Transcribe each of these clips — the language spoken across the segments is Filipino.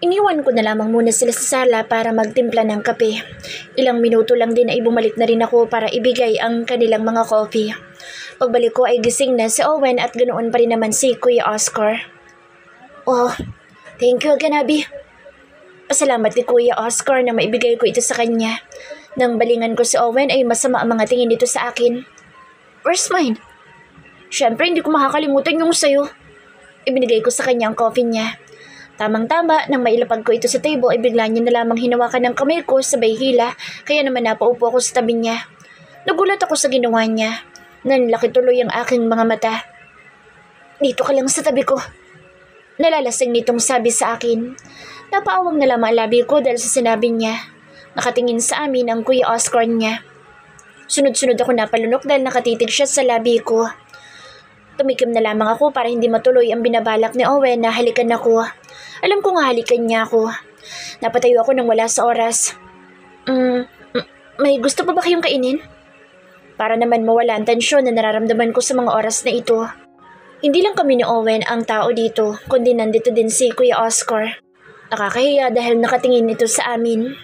Iniwan ko na lamang muna sila sa sala para magtimpla ng kape. Ilang minuto lang din ay bumalik na rin ako para ibigay ang kanilang mga coffee. Pagbalik ko ay gising na si Owen at ganoon pa rin naman si Kuya Oscar. Oh, thank you again, Abby. Pasalamat ni Kuya Oscar na maibigay ko ito sa kanya. Nang balingan ko si Owen ay masama ang mga tingin dito sa akin. Where's mine? Siyempre hindi ko makakalimutan yung sayo. Ibinigay ko sa kanya ang coffee niya. Tamang-tama, nang mailapag ko ito sa table ay bigla niya na lamang hinawakan ng kamay ko sabay hila, kaya naman napaupo ako sa tabi niya. Nagulat ako sa ginawa niya. Nanlaki tuloy ang aking mga mata. Dito ka lang sa tabi ko. Nalalasing nitong sabi sa akin. Napaawang na lamang labi ko dahil sa sinabi niya. Nakatingin sa amin ang Kuya Oscar niya. Sunod-sunod ako napalunok dahil nakatitig siya sa labi ko. Tumikim na lamang ako para hindi matuloy ang binabalak ni Owen na halikan ako. Alam ko nga halikan niya ako. Napatayo ako nang wala sa oras. May gusto pa ba kayong kainin? Para naman mawala ang tensyon na nararamdaman ko sa mga oras na ito. Hindi lang kami ni Owen ang tao dito, kundi nandito din si Kuya Oscar. Nakakahiya dahil nakatingin ito sa amin.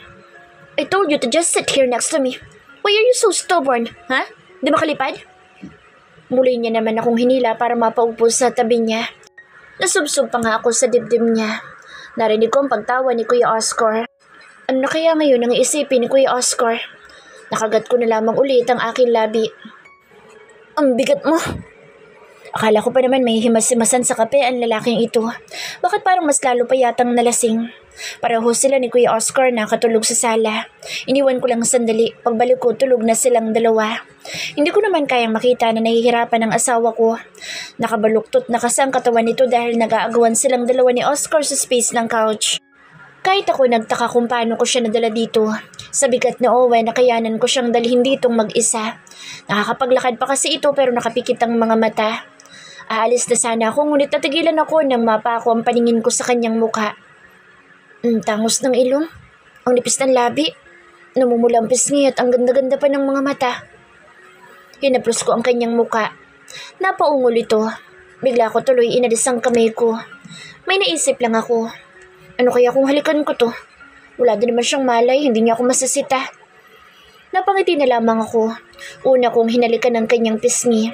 I told you to just sit here next to me. Why are you so stubborn, ha? Di makalipad? Muli niya naman akong hinila para mapaupo sa tabi niya. Nasubsob pa nga ako sa dibdib niya. Narinig ko ang pagtawa ni Kuya Oscar. Ano na kaya ngayon ang iisipin ni Kuya Oscar? Nakagat ko na lamang ulit ang aking labi. Ang bigat mo. Akala ko pa naman may himas-himasan sa kape ang lalaking ito. Bakit parang mas lalo pa yatang nalasing? Pareho sila ni Kuya Oscar na katulog sa sala. Iniwan ko lang sandali. Pagbalik ko, tulog na silang dalawa. Hindi ko naman kayang makita na nahihirapan ang asawa ko. Nakabaluktot na kasi ang katawan nito dahil nag-aagawan silang dalawa ni Oscar sa space ng couch. Kahit ako nagtaka kung paano ko siya nadala dito. Sa bigat na Owen, nakayanan ko siyang dalhin ditong mag-isa. Nakakapaglakad pa kasi ito pero nakapikit ang mga mata. Aalis na sana ako ngunit natigilan ako nang mapa ako ang paningin ko sa kanyang mukha. Tangos ng ilong, ang nipis ng labi, namumula ang pisngi at ang ganda-ganda pa ng mga mata. Hinaplos ko ang kanyang mukha. Napaungol ito. Bigla ko tuloy inalis ang kamay ko. May naisip lang ako. Ano kaya kung halikan ko to? Wala din naman siyang malay, hindi niya ako masasita. Napangiti na lamang ako. Una kong hinalikan ng kanyang pisngi.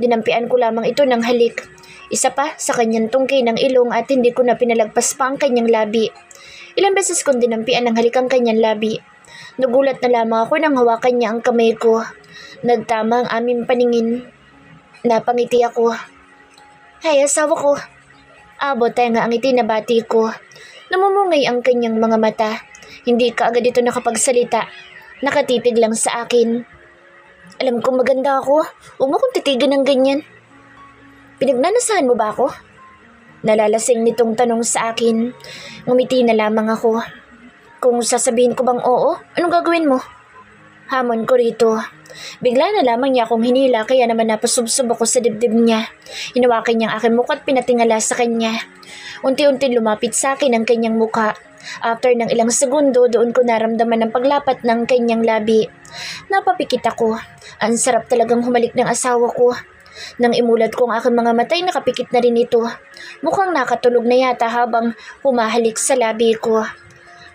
Dinampian ko lamang ito ng halik. Isa pa sa kanyang tungkay ng ilong at hindi ko na pinalagpas pa ang kanyang labi. Ilang beses kong dinampian ng halik ang kanyang labi. Nagulat na lamang ako nang hawakan niya ang kamay ko. Nagtama ang aming paningin. Napangiti ako. Hey, asawa ko. Abot tayo nga ang itinabati ko. Namumungay ang kanyang mga mata. Hindi ka agad ito nakapagsalita. Nakatitig lang sa akin. Alam kong maganda ako. Huwag mo kong titigan ng ganyan. Pinagnanasahan mo ba ako? Nalalasing nitong tanong sa akin. Ngumiti na lamang ako. Kung sasabihin ko bang oo, anong gagawin mo? Hamon ko rito. Bigla na lamang niya akong hinila kaya naman napasubsob ako sa dibdib niya. Hinawakan niya ang aking mukha at pinatingala sa kanya. Unti-unti lumapit sa akin ang kanyang mukha. After ng ilang segundo, doon ko naramdaman ang paglapat ng kanyang labi. Napapikit ako. Ang sarap talagang humalik ng asawa ko. Nang imulat ko ang aking mga matay, nakapikit na rin ito. Mukhang nakatulog na yata habang humahalik sa labi ko.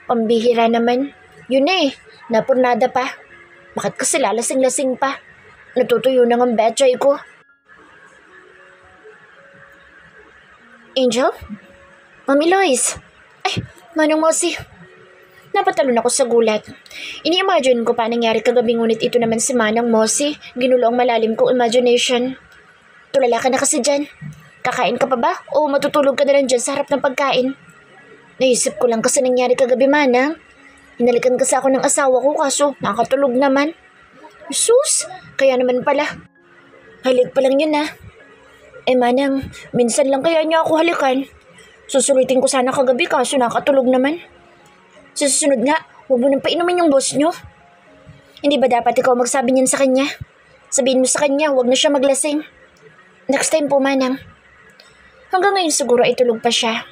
Pambihira naman. Yun na napurnada pa. Bakit kasi lalasing-lasing pa? Natutuyo na ang betchay ko. Angel? Mami Lois? Ay, Manong Mosi. Napatalon ako sa gulat. Ini-imagine ko pa nangyari kagabi ngunit ito naman si Manong Mosi. Ginulo ang malalim kong imagination. Tulala ka na kasi dyan. Kakain ka pa ba? O matutulog ka na lang dyan sa harap ng pagkain? Naisip ko lang kasi nangyari kagabi, Manang. Hinalikan kasi ako ng asawa ko kaso nakatulog naman. Sus, kaya naman pala. Halik pa lang yun Manang, minsan lang kaya niya ako halikan. Susulitin ko sana kagabi kaso nakatulog naman. Sa susunod nga, huwag mo nang painumin yung boss nyo. Hindi ba dapat ikaw magsabi niyan sa kanya? Sabihin mo sa kanya, huwag na siya maglasing. Next time po, Manang. Hanggang ngayon siguro ay tulog pa siya.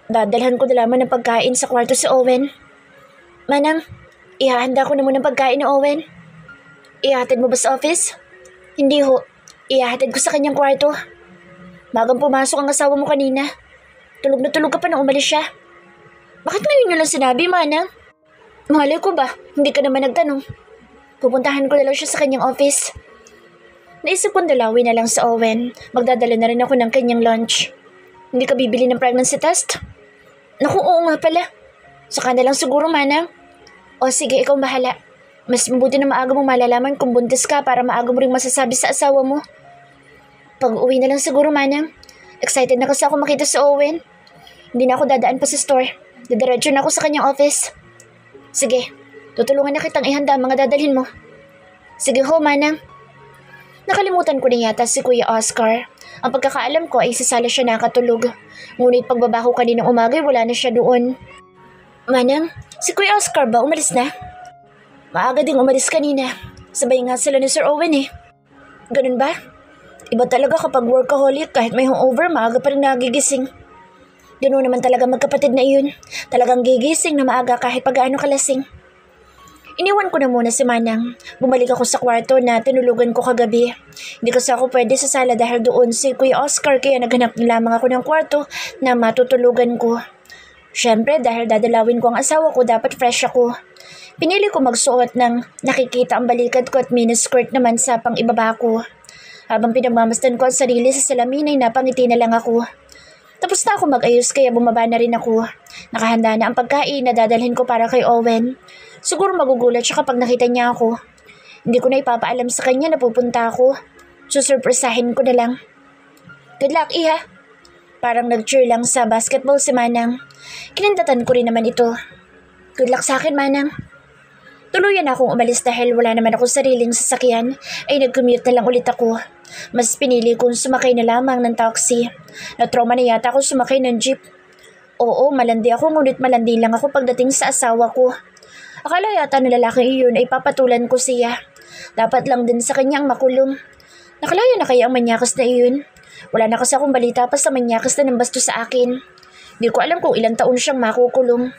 Dadalhan ko na lamang ng pagkain sa kwarto si Owen. Manang, ihahanda ko na muna ng pagkain ni Owen. Ihahatid mo ba sa office? Hindi ho, ihahatid ko sa kanyang kwarto. Magang pumasok ang asawa mo kanina. Tulog na tulog ka pa nang umalis siya. niyo lang sinabi, Manang? Malay ko ba? Hindi ka naman nagtanong. Pupuntahan ko na lang siya sa kanyang office. Naisip kong dalawin na lang sa Owen. Magdadala na rin ako ng kanyang lunch. Hindi ka bibili ng pregnancy test? Naku, oo nga pala. Saka na lang siguro, Manang. O sige, ikaw bahala. Mas mabuti na maaga mo malalaman kung buntis ka para maaga mo rin masasabi sa asawa mo. Pag-uwi na lang siguro, Manang. Excited na kasi ako makita si Owen. Hindi na ako dadaan pa sa store. Didiretso na ako sa kanyang office. Sige, tutulungan na kitang ihanda ang mga dadalhin mo. Sige ho, Manang. Nakalimutan ko na yata si Kuya Oscar. Ang pagkakaalam ko ay sasala siya nakatulog. Ngunit pagbaba ko kaninang umaga wala na siya doon. Manang, si Kuya Oscar ba umalis na? Maaga ding umalis kanina. Sabay nga sila ni Sir Owen eh. Ganun ba? Iba talaga kapag workaholic kahit may hangover maaga pa rin nagigising. Ganoon naman talaga magkapatid na iyon. Talagang gigising na maaga kahit pag-aano kalasing. Iniwan ko na muna si Manang. Bumalik ako sa kwarto na tinulugan ko kagabi. Hindi kasi ako pwede sa sala dahil doon si Kuya Oscar kaya naghanap na lamang ako ng kwarto na matutulugan ko. Siyempre dahil dadalawin ko ang asawa ko dapat fresh ako. Pinili ko magsuot ng nakikita ang balikat ko at miniskirt naman sa pang-ibaba ko. Habang pinagmamasdan ko ang sarili sa salamin ay napangiti na lang ako. Tapos na ako mag-ayos kaya bumaba na rin ako. Nakahanda na ang pagkain na dadalhin ko para kay Owen. Siguro magugulat siya kapag nakita niya ako. Hindi ko na ipapaalam sa kanya na pupunta ako. Susurpresahin ko na lang. Good luck, Iha. Parang nag-cheer lang sa basketball si Manang. Kinindatan ko rin naman ito. Good luck sa akin, Manang. Tuluyan akong umalis dahil wala naman akong sariling sasakyan ay nag-commute na lang ulit ako. Mas pinili kong sumakay na lamang ng taxi. Na-trauma na yata ako sumakay ng jeep. Oo, malandi ako ngunit malandi lang ako pagdating sa asawa ko. Akala yata ng lalaking iyon ay papatulan ko siya. Dapat lang din sa kanyang makulong. Nakalaya na kaya ang manyakas na iyon? Wala na kasi akong balita pa sa manyakas na nambasto sa akin. Hindi ko alam kung ilang taon siyang makukulong.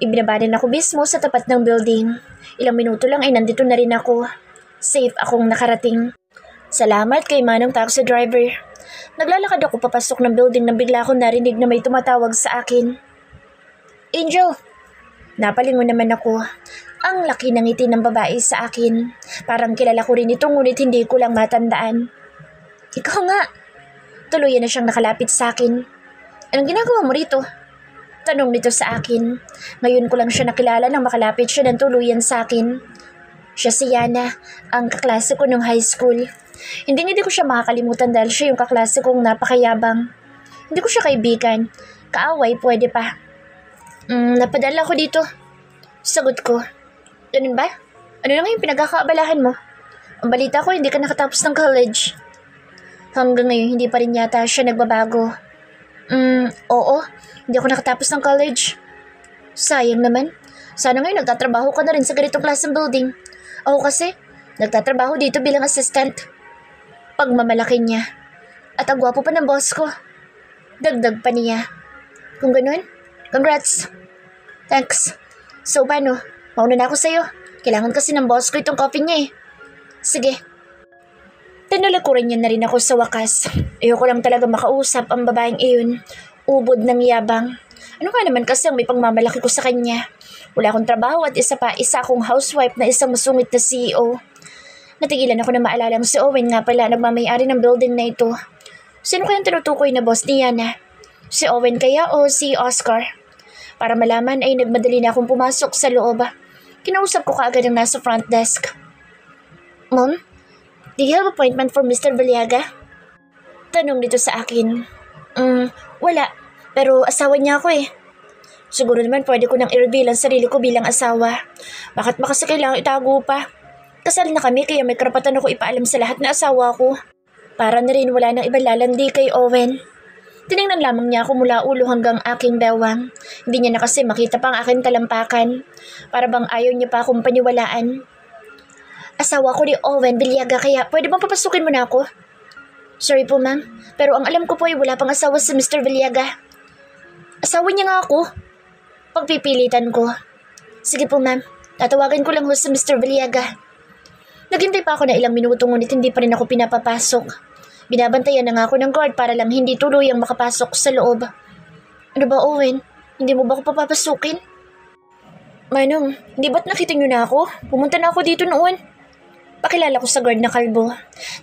Ibinabanan ako mismo sa tapat ng building. Ilang minuto lang ay nandito na rin ako. Safe akong nakarating. Salamat kay Manong taxi driver. Naglalakad ako papasok ng building nang bigla akong narinig na may tumatawag sa akin. Angel! Napalingon naman ako. Ang laki ng ngiti ng babae sa akin. Parang kilala ko rin ito ngunit hindi ko lang matandaan. Ikaw nga! Tuluyan na siyang nakalapit sa akin. Anong ginagawa mo rito? Tanong nito sa akin. Ngayon ko lang siya nakilala nang makalapit siya ng tuluyan sa akin. Siya si Yana, ang kaklase ko nung high school. Hindi ko siya makakalimutan dahil siya yung kaklase kong napakayabang. Hindi ko siya kaibigan. Kaaway pwede pa. Napadala ko dito. Sagot ko. Ganun ba? Ano na ngayon pinagkakaabalahan mo? Ang balita ko hindi ka nakatapos ng college. Hanggang ngayon hindi pa rin yata siya nagbabago. Oo. Hindi ako nakatapos ng college. Sayang naman. Sana ngayon nagtatrabaho ka na rin sa ganitong klaseng building. Ako kasi, nagtatrabaho dito bilang assistant. Pagmamalaki niya. At ang gwapo pa ng boss ko. Dagdag pa niya. Kung ganun, congrats. Thanks. So paano? Mauna na ako sa'yo. Kailangan kasi ng boss ko itong coffee niya eh. Sige. Tinalakuran niya na rin ako sa wakas. Ayoko lang talaga makausap ang babaeng iyon. Ubod ng yabang. Ano nga naman kasi ang may pangmamalaki ko sa kanya. Wala akong trabaho at isa akong housewife na isang masungit na CEO. Natigilan ako na maalala si Owen nga pala nagmamayari ng building na ito. Sino kayang tinutukoy na boss ni Yana? Si Owen kaya o si Oscar? Para malaman ay nagmadali na akong pumasok sa loob. Kinausap ko kaagad ang nasa front desk. Mom, do you have appointment for Mr. Valiaga? Tanong dito sa akin. Wala. Pero asawa niya ako eh. Siguro naman pwede ko nang i-reveal ang sarili ko bilang asawa. Bakit ba kasi kailangan itago pa? Kasal na kami kaya may karapatan ako ipaalam sa lahat na asawa ko. Para na rin wala nang ibang lalandi kay Owen. Tinignan lamang niya ako mula ulo hanggang aking bewang. Hindi niya na kasi makita pa ang aking talampakan. Para bang ayaw niya pa akong paniwalaan. Asawa ko ni Owen Valiaga kaya pwede bang papasukin mo na ako? Sorry po ma'am, pero ang alam ko po ay wala pang asawa si Mr. Valiaga. Asawa niya nga ako. Pagpipilitan ko. Sige po ma'am, tatawagan ko lang ho si Mr. Valiaga. Naghintay pa ako na ilang minuto ngunit hindi pa rin ako pinapapasok. Binabantayan na nga ako ng guard para lang hindi tuluyang makapasok sa loob. Ano ba Owen? Hindi mo ba ako papapasukin? Manong, hindi ba't nakita niyo na ako? Pumunta na ako dito noon. Pakilala ko sa guard na kalbo.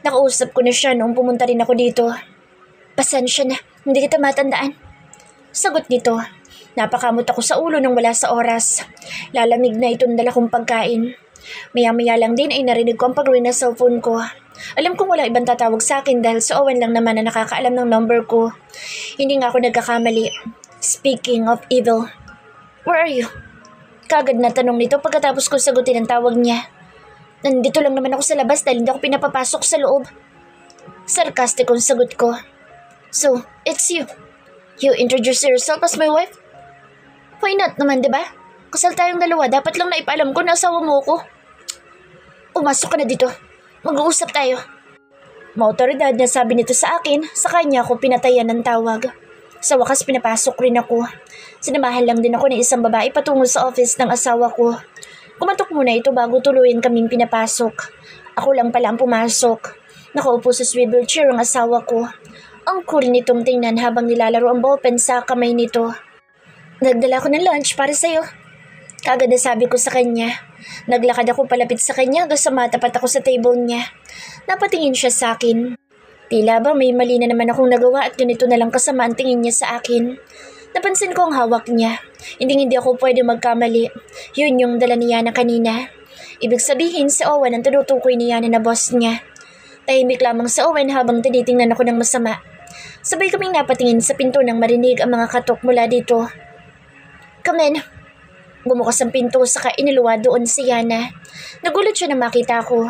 Nakausap ko na siya noong pumunta rin ako dito. Pasensya na, hindi kita matandaan. Sagot nito. Napakamot ako sa ulo nang wala sa oras. Lalamig na itong dala kong pagkain. Maya-maya lang din ay narinig ko ang pag-ring na cellphone ko. Alam kong wala ibang tatawag sa akin dahil si Owen lang naman na nakakaalam ng number ko. Hindi nga ako nagkakamali. Speaking of evil, where are you? Kagad na tanong nito pagkatapos ko sagutin ang tawag niya. Nandito lang naman ako sa labas dahil hindi ako pinapapasok sa loob. Sarcastic ang sagot ko. So, it's you. You introduce yourself as my wife? Why not naman, diba? Kasal tayong dalawa, dapat lang naipaalam ko na asawa mo ko. Umasok ka na dito. Mag-uusap tayo. Maotoridad na sabi nito sa akin, sa kanya ako pinatayan ng tawag. Sa wakas pinapasok rin ako. Sinamahan lang din ako ng isang babae patungo sa office ng asawa ko. Kumatok muna ito bago tuluyan kaming pinapasok. Ako lang pala ang pumasok. Nakaupo sa swivel chair ang asawa ko. Ang cool nitong tingnan habang nilalaro ang ballpen sa kamay nito. Nagdala ko ng lunch para sa'yo. Kagad na sabi ko sa kanya. Naglakad ako palapit sa kanya hanggang sa matapat ako sa table niya. Napatingin siya sa akin. Tila ba may mali na naman akong nagawa at ganito na lang kasama ang tingin niya sa akin. Napansin ko ang hawak niya. Hindi ako pwede magkamali. Yun yung dala ni Yana kanina. Ibig sabihin si Owen ang tinutukoy ni Yana na boss niya. Tahimik lamang si Owen habang tinitingnan ako ng masama. Sabay kaming napatingin sa pinto nang marinig ang mga katok mula dito. Come in. Bumukas ang pinto saka iniluwa doon si Yana. Nagulat siya na makita ko.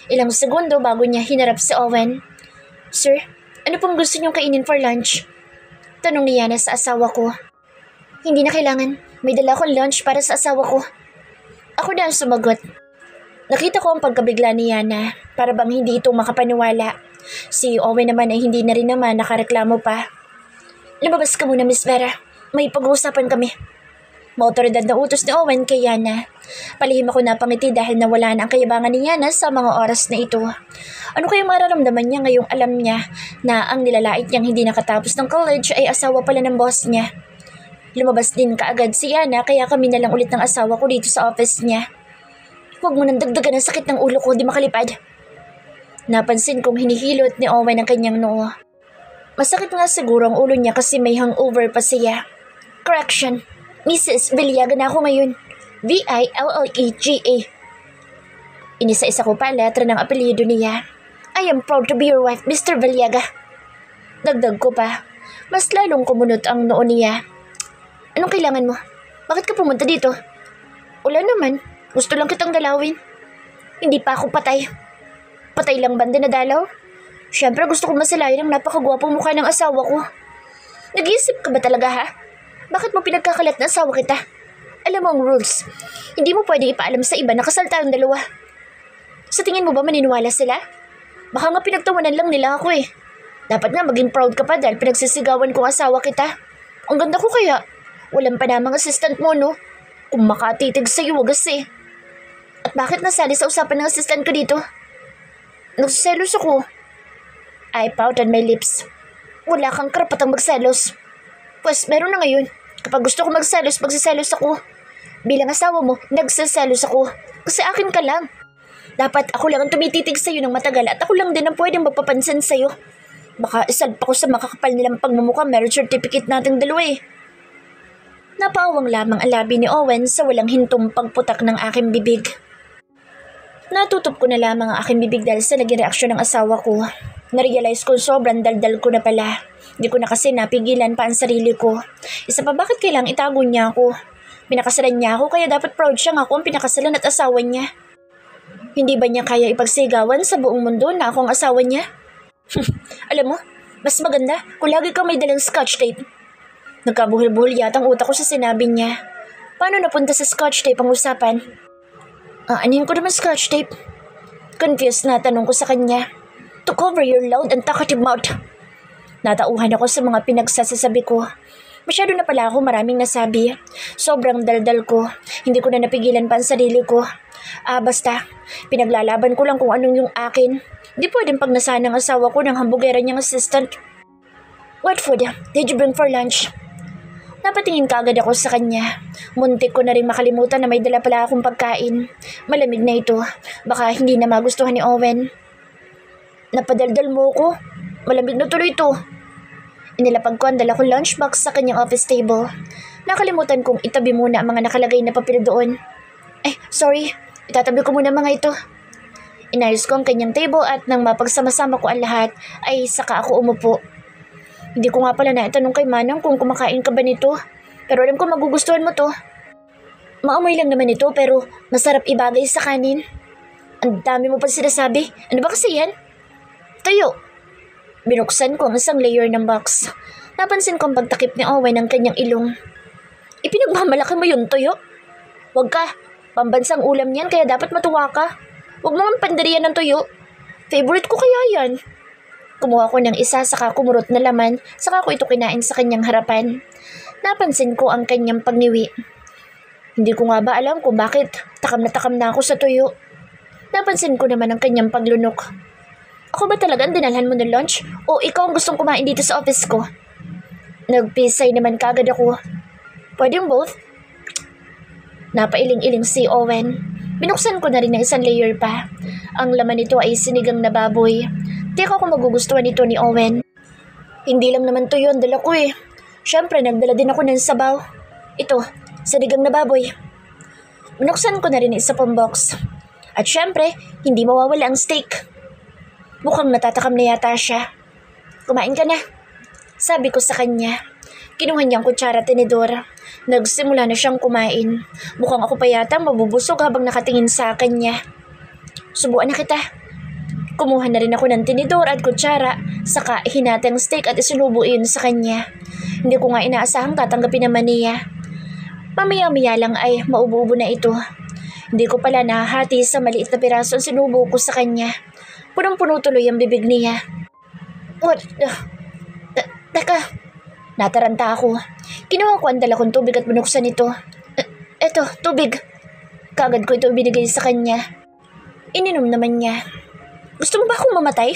Ilang segundo bago niya hinarap si Owen. Sir, ano pong gusto niyong kainin for lunch? Tanong ni Yana sa asawa ko. Hindi na kailangan. May dala akong lunch para sa asawa ko. Ako na ang sumagot. Nakita ko ang pagkabigla ni Yana. Para bang hindi ito makapaniwala. Si Owen naman ay hindi na rin naman nakareklamo pa. Lumabas ka muna, Miss Vera. May pag-uusapan kami. Maotoridad na utos ni Owen kay Yana. Palihim ako napangiti dahil nawala na ang kayabangan ni Yana sa mga oras na ito. Ano kaya mararamdaman niya ngayong alam niya na ang nilalait niyang hindi nakatapos ng college ay asawa pala ng boss niya? Lumabas din kaagad si Yana kaya kami na lang ulit ng asawa ko dito sa office niya. Huwag mo nang dagdagan ang sakit ng ulo ko, di makalipad. Napansin kong hinihilot ni Owen ang kanyang noo. Masakit nga siguro ang ulo niya kasi may hangover pa siya. Correction. Mrs. Valiaga na ako ngayon. V-I-L-L-E-G-A. Inisa-isa ko pa ang letra ng apelyido niya. I am proud to be your wife, Mr. Valiaga. Dagdag ko pa. Mas lalong kumunot ang noo niya. Anong kailangan mo? Bakit ka pumunta dito? Wala naman. Gusto lang kitang dalawin. Hindi pa ako patay. Patay lang banda na dalaw? Siyempre gusto ko masalayan ang napakagwapong mukha ng asawa ko. Nag-iisip ka ba talaga ha? Bakit mo pinagkakalat na asawa kita? Alam mo ang rules. Hindi mo pwede ipaalam sa iba na kasal tayong dalawa. Sa tingin mo ba maniniwala sila? Baka nga pinagtawanan lang nila ako eh. Dapat nga maging proud ka pa dahil pinagsisigawan kong asawa kita. Ang ganda ko kaya. Walang pa namang assistant mo no? Kung makatitig sa'yo wagas eh. At bakit nasali sa usapan ng assistant ko dito? Nagsiselos ako. I pouted my lips. Wala kang karapatang magselos. Pues meron na ngayon. Kapag gusto ko magselos, magsiselos ako. Bilang asawa mo, nagsiselos ako. Kasi akin ka lang. Dapat ako lang ang tumititig sa'yo ng matagal at ako lang din ang pwedeng mapapansin sa'yo. Baka isalpa ko sa makakapal nilang pagmumukha marriage certificate nating dalawa eh. Napaawang lamang ang labi ni Owen sa walang hintong pagputak ng aking bibig. Natutup ko na lamang ang aking bibig dahil sa naging reaksyon ng asawa ko. Narealize ko sobrang daldal ko na pala. Hindi ko na kasi napigilan pa ang sarili ko. Isa pa bakit kailangang itago niya ako? Pinakasalan niya ako kaya dapat proud siya nga ako ang pinakasalan at asawa niya. Hindi ba niya kaya ipagsigawan sa buong mundo na ako ang asawa niya? Alam mo, mas maganda kung lagi kang may dalang scotch tape. Nagkabuhol-buhol yata ang utak ko sa sinabi niya. Paano napunta sa scotch tape ang usapan? Anin ko naman scotch tape? Confused na tanong ko sa kanya. To cover your loud and talkative mouth. Natauhan ako sa mga pinagsasasabi ko. Masyado na pala ako maraming nasabi. Sobrang daldal ko. Hindi ko na napigilan pa ang sarili ko. Basta, pinaglalaban ko lang kung anong yung akin. Hindi pwedeng pagnasaan ng asawa ko ng hambugera niyang assistant. What food did you bring for lunch? Napatingin kaagad ako sa kanya. Muntik ko na rin makalimutan na may dala pala akong pagkain. Malamig na ito. Baka hindi na magustuhan ni Owen. Napadaldal mo ko. Malamig na tuloy ito. Inilapag ko ang dala kong lunchbox sa kanyang office table. Nakalimutan kong itabi muna ang mga nakalagay na papel doon. Sorry. Itatabi ko muna mga ito. Inayos ko ang kanyang table at nang mapagsama-sama ko ang lahat ay saka ako umupo. Hindi ko nga pala naitanong kay Manang kung kumakain ka ba nito. Pero alam ko magugustuhan mo to. Maamoy lang naman ito pero masarap ibagay sa kanin. Ang dami mo pa sinasabi. Ano ba kasi yan? Tuyo. Binuksan ko ang isang layer ng box. Napansin ko ang pagtakip ni Owen ng kanyang ilong. Ipinagmamalaki mo yun, Tuyo. Huwag ka. Pambansang ulam yan kaya dapat matuwa ka. Huwag mo ang pandarian ng tuyo. Favorite ko kaya yan. Kumuha ko ng isa saka kumurot na laman saka ko ito kinain sa kanyang harapan. Napansin ko ang kanyang pagniwi. Hindi ko nga ba alam kung bakit takam na ako sa tuyo. Napansin ko naman ang kanyang paglunok. Ako ba talaga ang dinalhan mo ng lunch? O ikaw ang gustong kumain dito sa office ko? Nagpisay naman kagad ako. Pwedeng both? Napailing-iling si Owen. Binuksan ko na rin ng isang layer pa. Ang laman nito ay sinigang na baboy. Teka kung magugustuhan ito ni Owen. Hindi lang naman to yun, dala ko eh. Siyempre, nagdala din ako ng sabaw. Ito, sinigang na baboy. Binuksan ko na rin isa pang box. At siyempre, hindi mawawala ang steak. Mukhang natatakam na yata siya. Kumain ka na, sabi ko sa kanya. Kinuha niyang kutsara at tinidor. Nagsimula na siyang kumain. Mukhang ako pa yata mabubusog habang nakatingin sa kanya. Subuan na kita. Kumuha na rin ako ng tinidor at kutsara, saka hinati ang steak at isinubo iyon sa kanya. Hindi ko nga inaasahang tatanggapin naman niya. Mamaya-maya lang ay maubo-ubo na ito. Hindi ko pala nahahati sa maliit na piraso ang sinubo ko sa kanya. Punong-puno tuloy ang bibig niya. What? Teka. Nataranta ako. Kinuha ko ang dala kong tubig at binuksan ito. Eto, tubig. Kagad ko ito ibinigay sa kanya. Ininom naman niya. Gusto mo ba akong mamatay?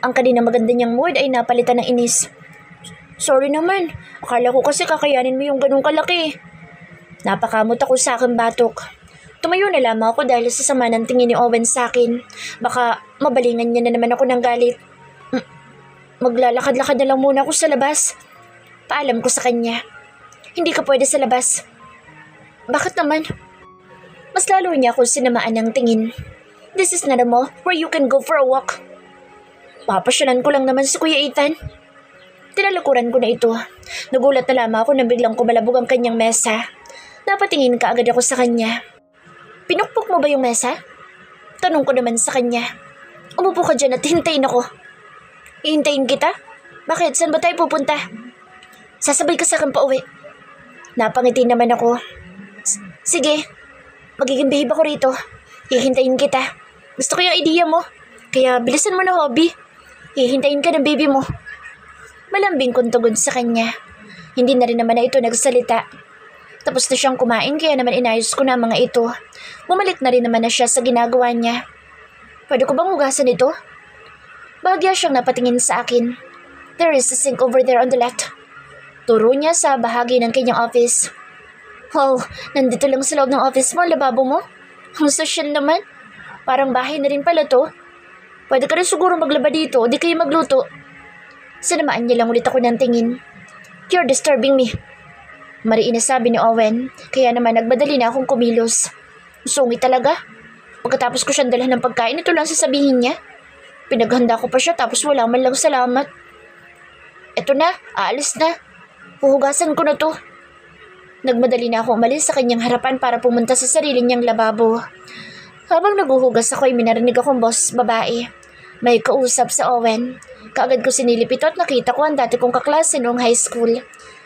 Ang kanina maganda niyang mood ay napalitan ng inis. Sorry naman. Akala ko kasi kakayanin mo yung ganung kalaki. Napakamot ako sa aking batok. Tumayo na lamang ako dahil sa sama ng tingin ni Owen sa akin. Baka mabalingan niya na naman ako ng galit. Maglalakad-lakad na lang muna ako sa labas. Paalam ko sa kanya. Hindi ka pwede sa labas. Bakit naman? Mas lalo niya ako sinamaan ng tingin. This is not a mall where you can go for a walk. Papasyalan ko lang naman si Kuya Ethan. Tinalikuran ko na ito. Nagulat na lamang ako nang biglang kumalabog ang kanyang mesa. Napatingin ka agad ako sa kanya. Pinukpok mo ba yung mesa? Tanong ko naman sa kanya. Umupo ka dyan at hintayin ako. Hihintayin kita? Bakit? Saan ba tayo pupunta? Sasabay ka sa akin pa uwi. Napangiti naman ako. Sige, magiging behave ako rito. Hihintayin kita. Gusto ko yung idea mo. Kaya bilisan mo na, hobby. Hihintayin ka ng baby mo. Malambing kong tugon sa kanya. Hindi na rin naman na ito nagsalita. Tapos na siyang kumain kaya naman inayos ko na ang mga ito. Bumalik na rin naman na siya sa ginagawa niya. Pwede ko bang hugasan ito? Bahagya siyang napatingin sa akin. There is a sink over there on the left. Turo niya sa bahagi ng kanyang office. Wow, nandito lang sa loob ng office mo, lababo mo. Ang social naman. Parang bahay na rin pala to. Pwede ka rin siguro maglaba dito o di kayo magluto. Sinamaan niya lang ulit ako ng tingin. You're disturbing me. Mariin na sabi ni Owen, kaya naman nagbadali na akong kumilos. Sungit talaga. Pagkatapos ko siyang dalhan ng pagkain, ito lang sasabihin niya. Pinaghanda ko pa siya tapos wala man lang salamat. Eto na, aalis na. Huhugasan ko na to. Nagmadali na ako umalis sa kanyang harapan para pumunta sa sarili niyang lababo. Habang naguhugas ako ay minarinig akong boss babae. May kausap sa Owen. Kaagad ko sinilip ito at nakita ko ang dati kong kaklase noong high school.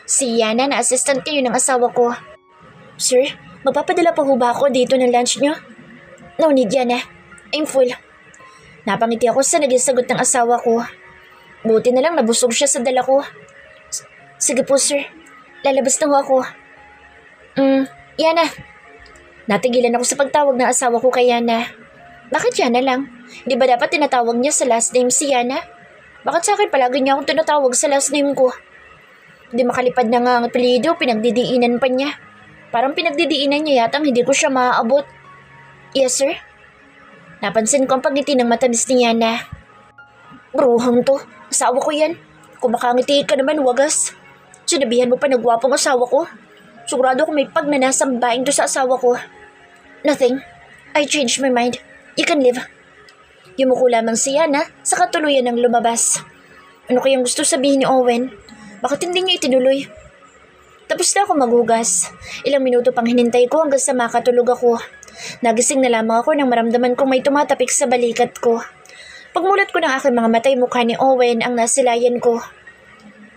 Si Yana na assistant kayo ng asawa ko. Sir, magpapadala pa ho ba ako dito ng lunch niyo? No need, Yana. I'm full. Napangiti ako sa naging sagot ng asawa ko. Buti na lang nabusog siya sa dala ko. Sige po, sir. Lalabas na ho ako. Yana. Natigilan ako sa pagtawag ng asawa ko kay Yana. Bakit Yana lang? Di ba dapat tinatawag niya sa last name si Yana? Bakit sa akin palagi niya akong tinatawag sa last name ko? Di makalipad na nga ang apelyido, pinagdidiinan pa niya. Parang pinagdidiinan niya yatang hindi ko siya maaabot. Yes, sir? Napansin ko ang pagngiti ng matamis ni Yana. Bruhang to, asawa ko yan. Kung makangiti ka naman, wagas. Sinabihan mo pa na gwapong asawa ko. Sigurado ko may pagnanasang baing to sa asawa ko. Nothing. I changed my mind. You can leave. Yumuko lamang si Yana sa katuluyan ng lumabas. Ano kayang gusto sabihin ni Owen? Bakit hindi niya itinuloy? Tapos na ako maghugas. Ilang minuto pang hinintay ko hanggang sa makatulog ako. Nagising na lamang ako nang maramdaman kong may tumatapik sa balikat ko. Pagmulat ko ng aking mga matay, mukha ni Owen ang nasilayan ko.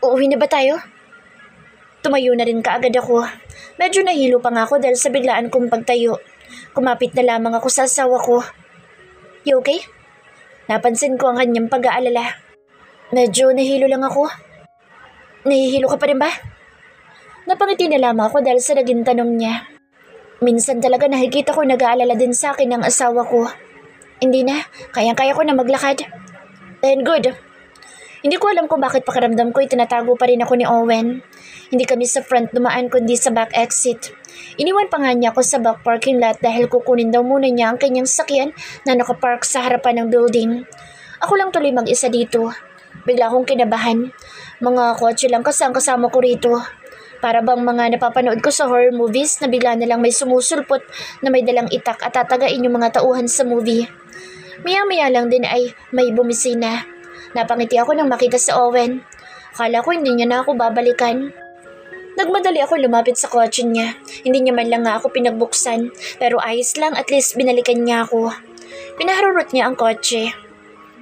Uuwi na ba tayo? Tumayo na rin kaagad ako. Medyo nahilo pa nga ako dahil sa biglaan kong pagtayo. Kumapit na lamang ako sa asawa ko. You okay? Napansin ko ang kanyang pag-aalala. Medyo nahilo lang ako. Nahihilo ka pa rin ba? Napangiti na lamang ako dahil sa naging tanong niya. Minsan talaga nakikita ko nag-aalala din sa akin ng asawa ko. Hindi na, kayang-kaya ko na maglakad. And good. Hindi ko alam kung bakit pakiramdam ko itinatago pa rin ako ni Owen. Hindi kami sa front dumaan kundi sa back exit. Iniwan pa nga niya ako sa back parking lot dahil kukunin daw muna niya ang kanyang sakyan na nakapark sa harapan ng building. Ako lang tuloy mag-isa dito. Bigla akong kinabahan. Mga kotse lang kasama ko rito. Para bang mga napapanood ko sa horror movies na bigla na lang may sumusulpot na may dalang itak at tatagain yung mga tauhan sa movie. Maya-maya lang din ay may bumisina. Napangiti ako nang makita si Owen. Akala ko hindi niya na ako babalikan. Nagmadali ako lumapit sa kotse niya. Hindi niya man lang nga ako pinagbuksan. Pero ayos lang, at least binalikan niya ako. Pinaharurot niya ang kotse.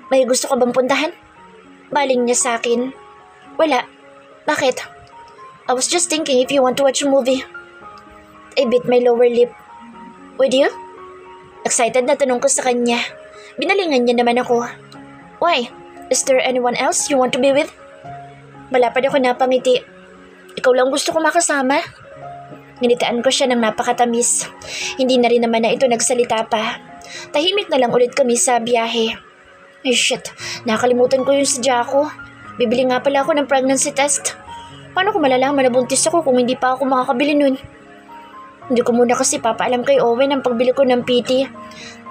May gusto ka bang puntahan? Baling niya sa akin. Wala. Bakit? I was just thinking if you want to watch a movie. I bit my lower lip. With you? Excited na tanong ko sa kanya. Binalingan niya naman ako. Why? Is there anyone else you want to be with? Malapad ako napangiti. Ikaw lang gusto ko makasama. Ninitaan ko siya ng napakatamis. Hindi na rin naman na ito nagsalita pa. Tahimik na lang ulit kami sa biyahe. Ay shit, nakalimutan ko yung sadya ko. Bibili nga pala ako ng pregnancy test. Paano ko malalaman na buntis ako kung hindi pa ako makakabili nun? Hindi ko muna kasi papaalam kay Owen ang pagbili ko ng PT.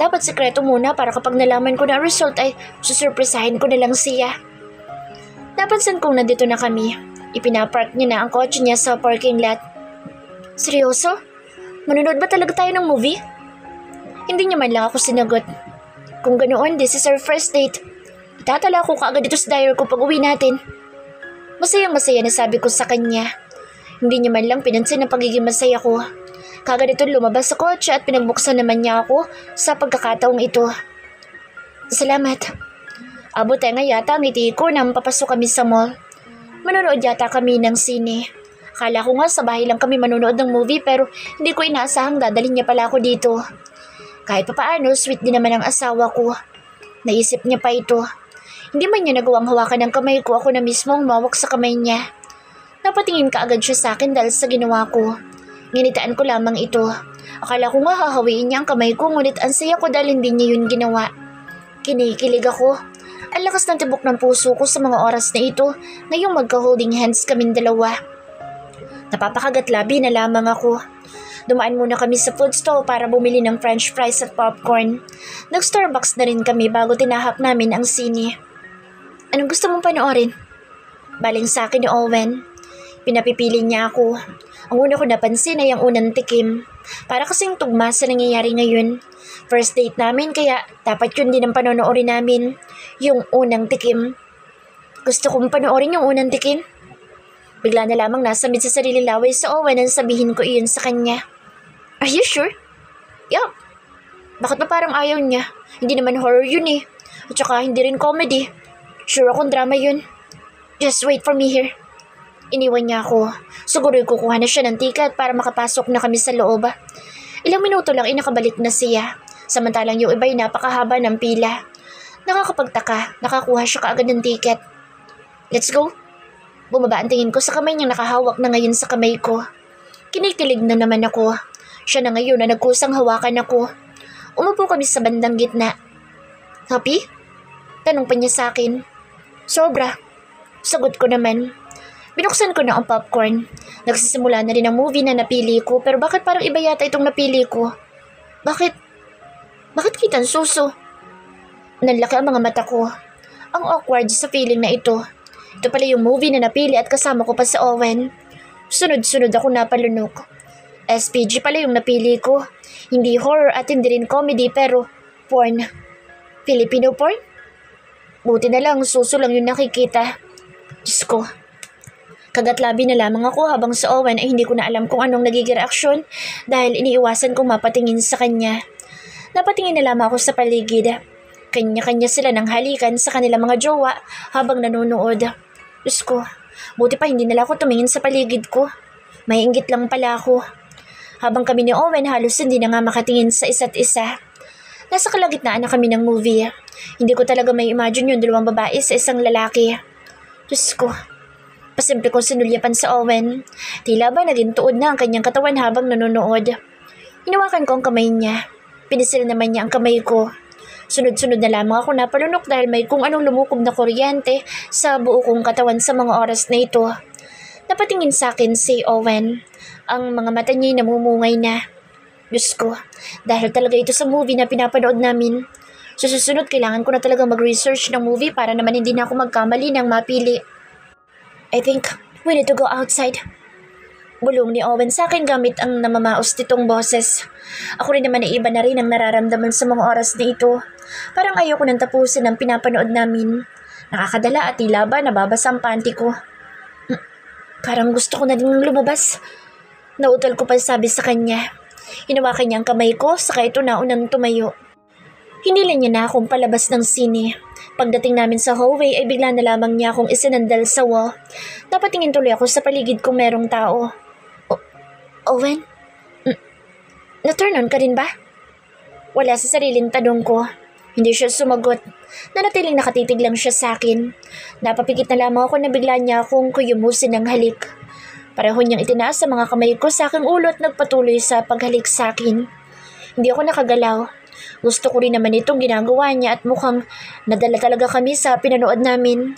Dapat sekreto muna para kapag nalaman ko na ang result ay susurpresahin ko na lang siya. Napansin kong nandito na kami. Ipinapark niya na ang kotse niya sa parking lot. Seryoso? Manonood ba talaga tayo ng movie? Hindi niya man lang ako sinagot. Kung ganoon, this is our first date. Itatala ko kaagad dito sa diary ko pag uwi natin. Masayang-masaya na sabi ko sa kanya. Hindi niya man lang pinansin ang pagiging masaya ko. Kagad ito lumabas sa kotse at pinagbuksan naman niya ako sa pagkakataong ito. Salamat. Abot nga yata ang ngiti ko nang papasok kami sa mall. Manonood yata kami ng sine. Akala ko nga sa bahay lang kami manonood ng movie pero hindi ko inaasahang dadalhin niya pala ako dito. Kahit papaano, sweet din naman ang asawa ko. Naisip niya pa ito. Hindi man niya nagawang hawakan ng kamay ko, ako na mismo ang mawak sa kamay niya. Napatingin ka agad siya sa akin dahil sa ginawa ko. Nginitaan ko lamang ito. Akala ko nga hahawiin niya ang kamay ko, ngunit ang saya ko dahil hindi niya yun ginawa. Kinikilig ako. Ang lakas ng tibok ng puso ko sa mga oras na ito, ngayong magka-holding hands kaming dalawa. Napapakagatlabi na lamang ako. Dumaan muna kami sa food stall para bumili ng french fries at popcorn. Nag-Starbucks na rin kami bago tinahak namin ang sine. Anong gusto mong panoorin? Baling sa akin ni Owen. Pinapipili niya ako. Ang una ko napansin ay ang unang tikim. Para kasing tugma sa nangyayari ngayon. First date namin kaya dapat yun din ang panonoorin namin. Yung unang tikim. Gusto kong panoorin yung unang tikim. Bigla na lamang nasamid sa sarili laway sa Owen ang sabihin ko iyon sa kanya. Are you sure? Yup. Bakit ba parang ayaw niya? Hindi naman horror yun eh. At saka hindi rin comedy. Sure akong drama yun. Just wait for me here. Iniwan niya ako. Siguro'y kukuha na siya ng ticket para makapasok na kami sa loob. Ilang minuto lang nakabalik na siya. Samantalang yung iba'y napakahaba ng pila. Nakakapagtaka, nakakuha siya kaagad ng ticket. Let's go. Bumaba ang tingin ko sa kamay niyang nakahawak na ngayon sa kamay ko. Kinikilig na naman ako. Siya na ngayon na nagkusang hawakan ako. Umupo kami sa bandang gitna. Happy? Tanong pa niya sa akin. Sobra. Sagot ko naman. Binuksan ko na ang popcorn. Nagsisimula na rin ang movie na napili ko, pero bakit parang iba yata itong napili ko? Bakit? Bakit kitang suso? Nanlaki ang mga mata ko. Ang awkward sa feeling na ito. Ito pala yung movie na napili at kasama ko pa sa Owen. Sunod-sunod ako napalunok. SPG pala yung napili ko. Hindi horror at hindi rin comedy pero porn. Filipino porn? Buti na lang suso lang yung nakikita. Diyos ko. Kagatlabi na lamang ako habang sa Owen ay hindi ko na alam kung anong nagiging reaksyon dahil iniiwasan kong mapatingin sa kanya. Napatingin na lamang ako sa paligid. Kanya-kanya sila ng halikan sa kanilang mga jowa habang nanonood. Diyos ko, buti pa hindi nila ako tumingin sa paligid ko. May inggit lang pala ako. Habang kami ni Owen halos hindi na nga makatingin sa isa't isa. Nasa kalagitnaan na kami ng movie. Hindi ko talaga may imagine yung dalawang babae sa isang lalaki. Diyos ko, pasimple kong sinulyapan sa Owen. Tila ba naging tuod na ang kanyang katawan habang nanonood. Hinawakan ko ang kamay niya. Pinisil naman niya ang kamay ko. Sunod-sunod na lamang ako napalunok dahil may kung anong lumukob na kuryente sa buo kong katawan sa mga oras na ito. Napatingin sa akin si Owen. Ang mga mata niya namumungay na. Diyos ko, dahil talaga ito sa movie na pinapanood namin. Sa susunod, kailangan ko na talaga mag-research ng movie para naman hindi na ako magkamali ng mapili. I think we need to go outside. Bulong ni Owen sa akin gamit ang namamaos nitong boses. Ako rin naman ay iba na rin ang nararamdaman sa mga oras na ito. Parang ayoko nang tapusin ang pinapanood namin. Nakakadala at tila ba nababasa ang panty ko. Parang gusto ko na din lumabas. Nautol ko pa sabi sa kanya. Hinawakan niya ang kamay ko saka ito na unang tumayo. Hinila niya na akong palabas ng sine. Pagdating namin sa hallway ay bigla na lamang niya akong isinandal sa wall. Napatingin tuloy ako sa paligid kung merong tao. Owen? Na-turn on ka rin ba? Wala sa sariling tanong ko. Hindi siya sumagot. Nanatiling nakatitig lang siya sa akin. Napapikit na lamang ako na bigla niya akong kuyumusin ng halik. Pareho niyang itinaas sa mga kamay ko sa aking ulo at nagpatuloy sa paghalik sa akin. Hindi ako nakagalaw. Gusto ko rin naman itong ginagawa niya at mukhang nadala talaga kami sa pinanood namin.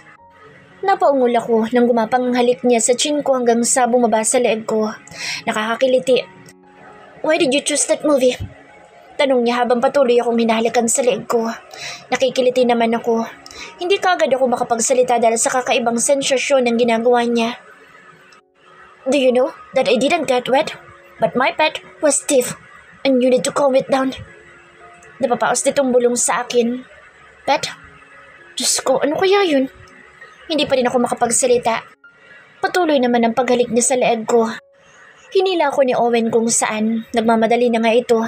Napaungol ako nang gumapang ang halik niya sa chin ko hanggang sa bumaba sa leeg ko. Nakakakiliti. Why did you choose that movie? Tanong niya habang patuloy akong hinahalikan sa leeg ko. Nakikiliti naman ako. Hindi kaagad ako makapagsalita dahil sa kakaibang sensasyon ng ginagawa niya. Do you know that I didn't get wet? But my pet was stiff and you need to calm it down. Napapaos nitong bulong sa akin. Pet? Diyos ko, ano kaya yun? Hindi pa rin ako makapagsalita. Patuloy naman ang paghalik niya sa leeg ko. Hinila ako ni Owen kung saan. Nagmamadali na nga ito.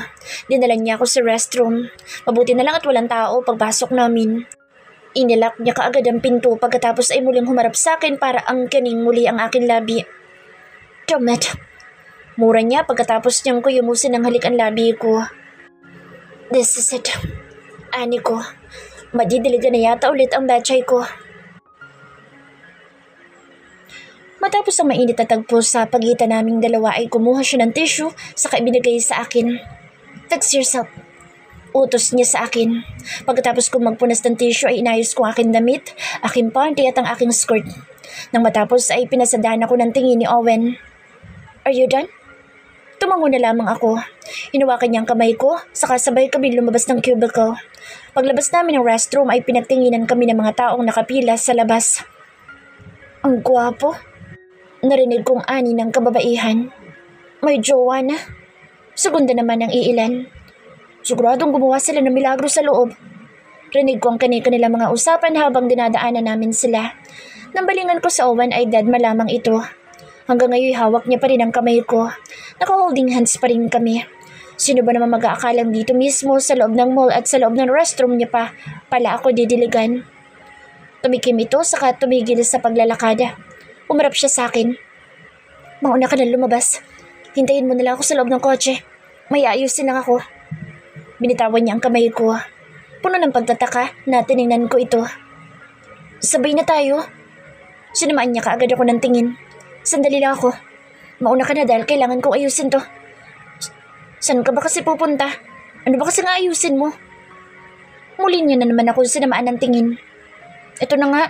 Dinala niya ako sa restroom. Mabuti na lang at walang tao pagpasok namin. Inilak niya kaagad ang pinto pagkatapos ay muling humarap sa akin para angkaning muli ang aking labi. Dammit. Mura niya pagkatapos niyang kuyumusin ng halik ang labi ko. This is it. Ani ko. Madidiligan na yata ulit ang batchay ko. Matapos ang mainit na tagpo sa pagitan naming dalawa ay kumuha siya ng tissue saka ibinigay sa akin. Fix yourself. Utos niya sa akin. Pagkatapos kong magpunas ng tissue ay inayos ko aking damit, aking panty at ang aking skirt. Nang matapos ay pinasadahan ako ng tingin ni Owen. Are you done? Tumango na lamang ako. Hinawakan niya ang kamay ko, saka sabay kami lumabas ng cubicle. Paglabas namin ng restroom ay pinagtinginan kami ng mga taong nakapila sa labas. Ang gwapo. Narinig kong ani ng kababaihan. May jowa na. Segunda naman ang iilan. Siguradong gumawa sila ng milagro sa loob. Rinig ko ang kanilang mga usapan habang dinadaanan namin sila. Nang balingan ko sa Owen ay dead malamang ito. Hanggang ngayon hawak niya pa rin ang kamay ko. Naka-holding hands pa rin kami. Sino ba naman mag-aakalang dito mismo sa loob ng mall at sa loob ng restroom niya pa pala ako didiligan. Tumikim ito saka tumigil sa paglalakada. Umarap siya sa akin. Mauna ka na lumabas. Hintayin mo na lang ako sa loob ng kotse. May ayusin lang ako. Binitawan niya ang kamay ko. Puno ng pagtataka na tiningnan ko ito. Sabay na tayo. Sinamaan niya kaagad ako ng tingin. Sandali lang ako. Mauna ka na dahil kailangan kong ayusin to. Saan ka ba kasi pupunta? Ano ba kasi nga ayusin mo? Muli niya na naman ako sinamaan ng tingin. Ito na nga,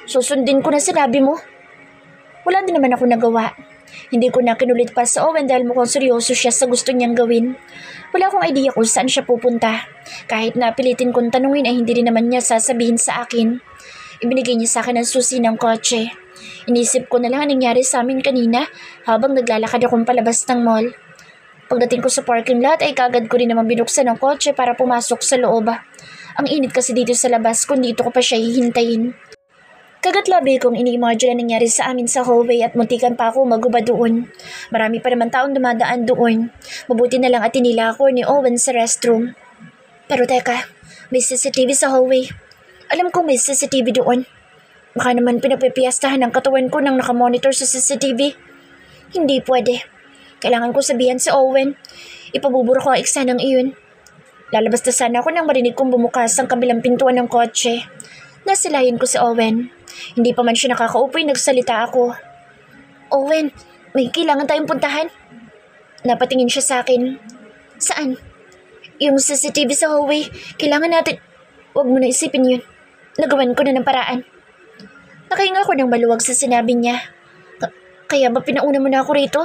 susundin ko na sinabi mo. Wala din naman ako nagawa. Hindi ko na kinulit pa sa Owen dahil mukhang seryoso siya sa gusto niyang gawin. Wala akong idea kung saan siya pupunta. Kahit na pilitin kong tanungin ay hindi rin naman niya sasabihin sa akin. Ibinigay niya sa akin ang susi ng kotse. Inisip ko na lang ang nangyari sa amin kanina habang naglalakad akong palabas ng mall. Pagdating ko sa parking lot ay kagad ko rin naman binuksan ang kotse para pumasok sa loob. Ang init kasi dito sa labas kung dito ko pa siya hihintayin. Kagatlabi kong ini-imagine ang nangyari sa amin sa hallway at muntikan pa ako magubad doon. Marami pa naman taong dumadaan doon. Mabuti na lang at tinila ako ni Owen sa restroom. Pero teka, may CCTV sa hallway. Alam kong may CCTV doon. Baka naman pinagpipiyastahan ang katawan ko nang nakamonitor sa CCTV. Hindi pwede. Kailangan ko sabihan si Owen. Ipabubura ko ang eksanang iyon. Lalabas na sana ako nang marinig kong bumukas ang kabilang pintuan ng kotse. Nasilayan ko si Owen. Hindi pa man siya nakakaupoy, nagsalita ako. Owen, may kailangan tayong puntahan. Napatingin siya sa akin. Saan? Yung CCTV sa hallway. Kailangan natin... Huwag mo na isipin yun. Nagawan ko na ng paraan. Nakahinga ako ng maluwag sa sinabi niya. Kaya ba pinauna mo na ako rito?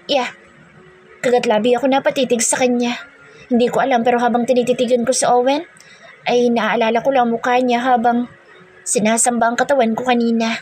Yeah. Kagatlabi ako napatitig sa kanya. Hindi ko alam pero habang tinititigan ko si Owen, ay naaalala ko lang mukha niya habang sinasamba ang katawan ko kanina.